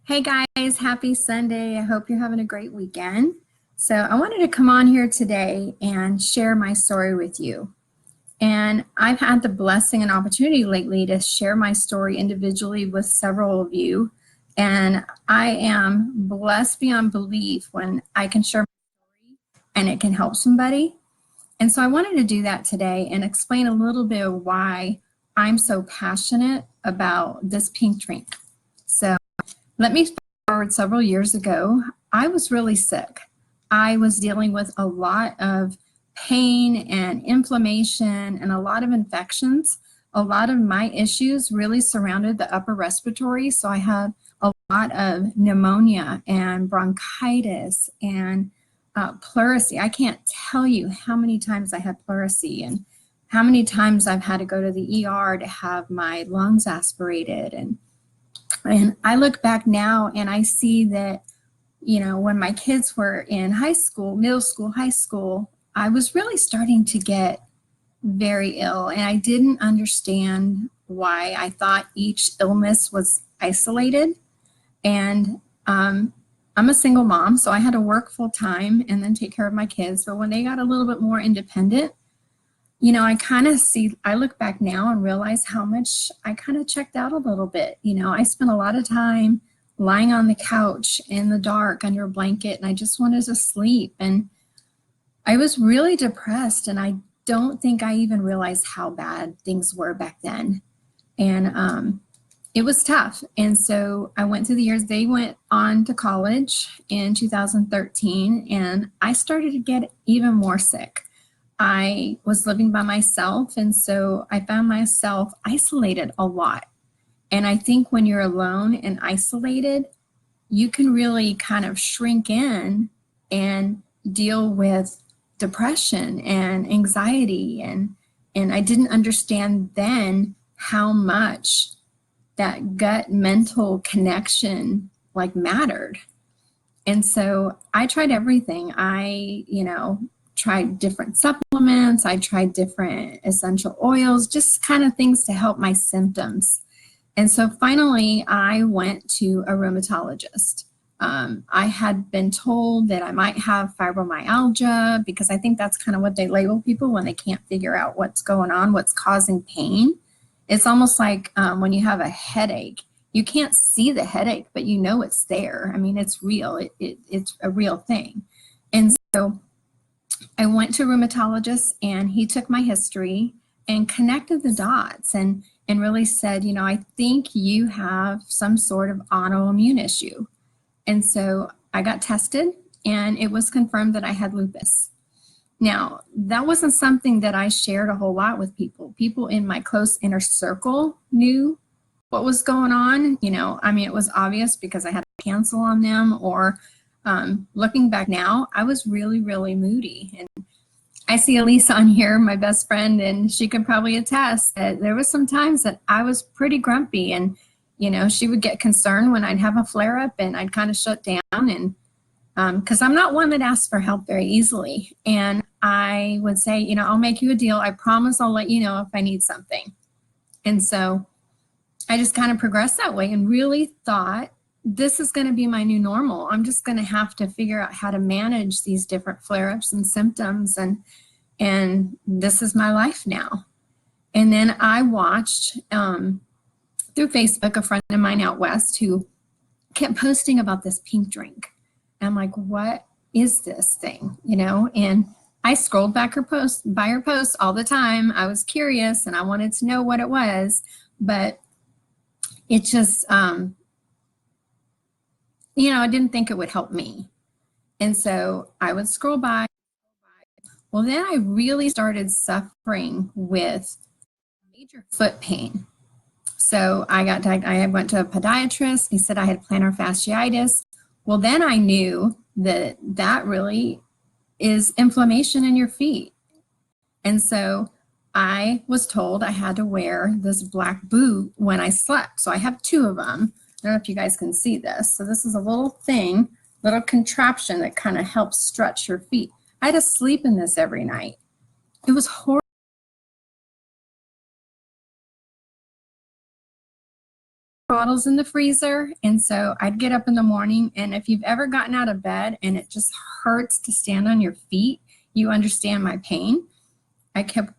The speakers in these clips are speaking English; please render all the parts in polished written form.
Hey guys, happy Sunday. I hope you're having a great weekend. So I wanted to come on here today and share my story with you. And I've had the blessing and opportunity lately to share my story individually with several of you. And I am blessed beyond belief when I can share my story and it can help somebody. And so I wanted to do that today and explain a little bit of why I'm so passionate about this pink drink. So let me forward several years ago. I was really sick. I was dealing with a lot of pain and inflammation and a lot of infections. A lot of my issues really surrounded the upper respiratory. So I had a lot of pneumonia and bronchitis and pleurisy. I can't tell you how many times I had pleurisy and how many times I've had to go to the ER to have my lungs aspirated. And I look back now and I see that, you know, when my kids were in high school, middle school, high school, I was really starting to get very ill. And I didn't understand why. I thought each illness was isolated. And I'm a single mom, so I had to work full time and then take care of my kids. But when they got a little bit more independent, you know, I look back now and realize how much I kind of checked out a little bit. You know, I spent a lot of time lying on the couch in the dark under a blanket and I just wanted to sleep. And I was really depressed and I don't think I even realized how bad things were back then. And it was tough. And so I went through the years. They went on to college in 2013 and I started to get even more sick. I was living by myself, and so I found myself isolated a lot. And I think when you're alone and isolated, you can really kind of shrink in and deal with depression and anxiety. And I didn't understand then how much that gut mental connection like mattered. And so I tried everything. Tried different supplements. I tried different essential oils, just kind of things to help my symptoms. And so finally, I went to a rheumatologist. I had been told that I might have fibromyalgia because I think that's kind of what they label people when they can't figure out what's going on, what's causing pain. It's almost like when you have a headache, you can't see the headache, but you know it's there. I mean, it's real. It's a real thing. And so I went to a rheumatologist and he took my history and connected the dots and really said, you know, I think you have some sort of autoimmune issue. And so I got tested and it was confirmed that I had lupus. Now, that wasn't something that I shared a whole lot with people. People in my close inner circle knew what was going on. You know, I mean, it was obvious because I had to cancel on them or looking back now, I was really, really moody. And I see Elise on here, my best friend, and she could probably attest that there was some times that I was pretty grumpy and, you know, she would get concerned when I'd have a flare up and I'd kind of shut down and because I'm not one that asks for help very easily. And I would say, you know, I'll make you a deal. I promise I'll let you know if I need something. And so I just kind of progressed that way and really thought this is going to be my new normal. I'm just going to have to figure out how to manage these different flare-ups and symptoms and this is my life now. And then I watched through Facebook a friend of mine out west who kept posting about this pink drink. And I'm like, what is this thing? You know, and I scrolled back by her post all the time. I was curious and I wanted to know what it was, but it just, you know, I didn't think it would help me. And so I would scroll by. Well, then I really started suffering with major foot pain. So I went to a podiatrist. He said I had plantar fasciitis. Well, then I knew that that really is inflammation in your feet. And so I was told I had to wear this black boot when I slept. So I have two of them. I don't know if you guys can see this. So this is a little thing, little contraption that kind of helps stretch your feet. I had to sleep in this every night. It was horrible. bottles in the freezer. And so I'd get up in the morning, and if you've ever gotten out of bed and it just hurts to stand on your feet, you understand my pain. I kept,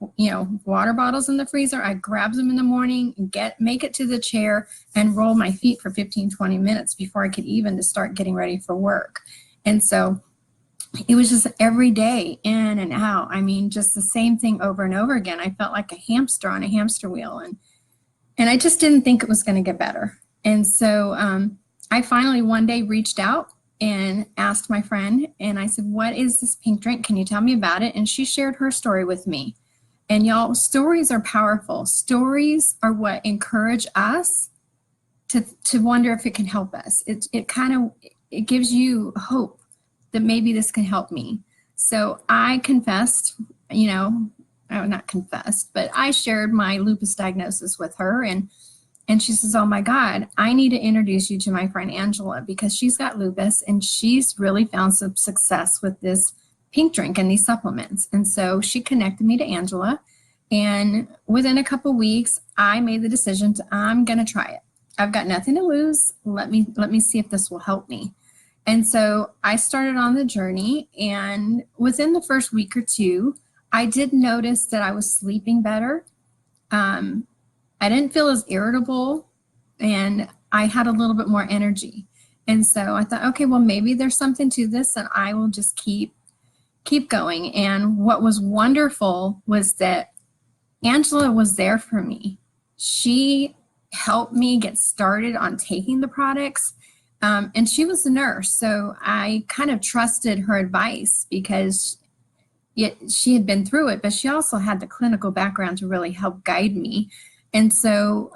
water bottles in the freezer. I grab them in the morning, make it to the chair, and roll my feet for 15, 20 minutes before I could even to start getting ready for work. And so it was just every day, in and out. I mean, just the same thing over and over again. I felt like a hamster on a hamster wheel, and I just didn't think it was going to get better. And so I finally one day reached out and asked my friend, and I said, what is this pink drink? Can you tell me about it? And she shared her story with me. And y'all, stories are powerful. Stories are what encourage us to wonder if it can help us. It gives you hope that maybe this can help me. So I confessed, not confessed, but I shared my lupus diagnosis with her, and she says, oh my God, I need to introduce you to my friend Angela, because she's got lupus and she's really found some success with this pink drink and these supplements. And so she connected me to Angela, and within a couple weeks, I made the decision I'm gonna try it. I've got nothing to lose. Let me see if this will help me. And so I started on the journey, and within the first week or two, I did notice that I was sleeping better. I didn't feel as irritable, and I had a little bit more energy. And so I thought, okay, well, maybe there's something to this, and I will just keep going. And what was wonderful was that Angela was there for me. She helped me get started on taking the products. And she was a nurse, so I kind of trusted her advice because she had been through it, but she also had the clinical background to really help guide me. And so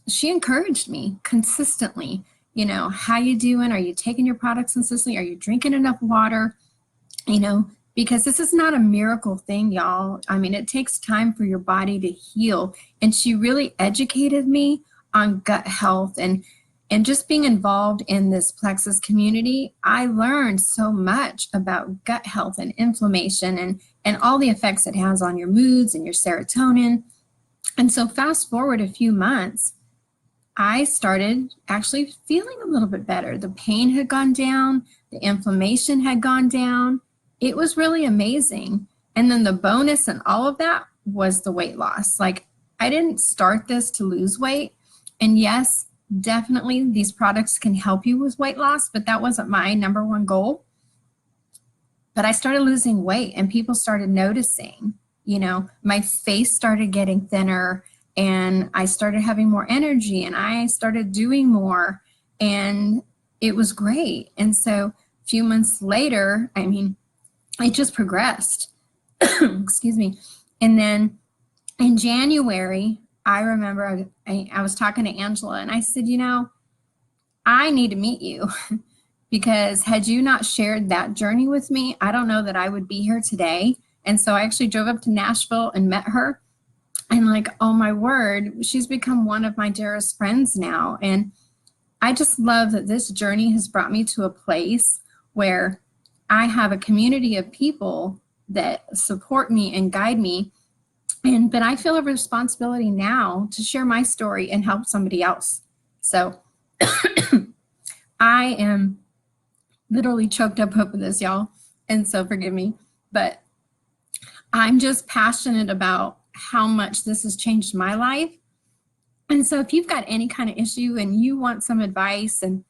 she encouraged me consistently, how you doing? Are you taking your products consistently? Are you drinking enough water? Because this is not a miracle thing, y'all. I mean, it takes time for your body to heal. And she really educated me on gut health, and just being involved in this Plexus community, I learned so much about gut health and inflammation and all the effects it has on your moods and your serotonin. And so fast forward a few months, I started actually feeling a little bit better. The pain had gone down, the inflammation had gone down. It was really amazing. And then the bonus in all of that was the weight loss. Like, I didn't start this to lose weight. And yes, definitely these products can help you with weight loss, but that wasn't my number one goal. But I started losing weight, and people started noticing, my face started getting thinner, and I started having more energy, and I started doing more, and it was great. And so a few months later, it just progressed. Excuse me. And then in January, I remember I was talking to Angela, and I said, I need to meet you because had you not shared that journey with me, I don't know that I would be here today. And so I actually drove up to Nashville and met her, and oh my word, she's become one of my dearest friends now. And I just love that this journey has brought me to a place where I have a community of people that support me and guide me. But I feel a responsibility now to share my story and help somebody else. So I am literally choked up with this, y'all. And so forgive me, but I'm just passionate about how much this has changed my life. And so if you've got any kind of issue and you want some advice and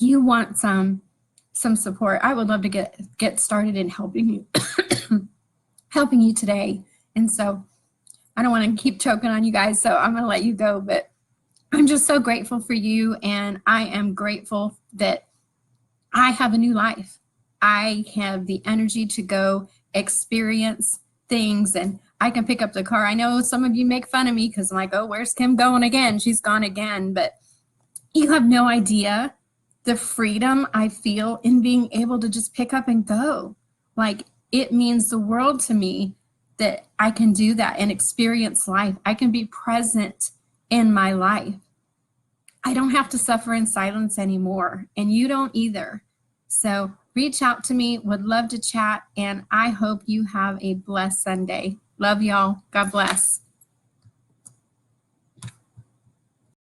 you want some support, I would love to get started in helping you, helping you today. And so I don't want to keep choking on you guys, so I'm going to let you go, but I'm just so grateful for you, and I am grateful that I have a new life. I have the energy to go experience things, and I can pick up the car. I know some of you make fun of me because I'm like, oh, where's Kim going again? She's gone again. But you have no idea the freedom I feel in being able to just pick up and go. It means the world to me that I can do that and experience life. I can be present in my life. I don't have to suffer in silence anymore, and you don't either. So reach out to me, would love to chat, and I hope you have a blessed Sunday. Love y'all. God bless.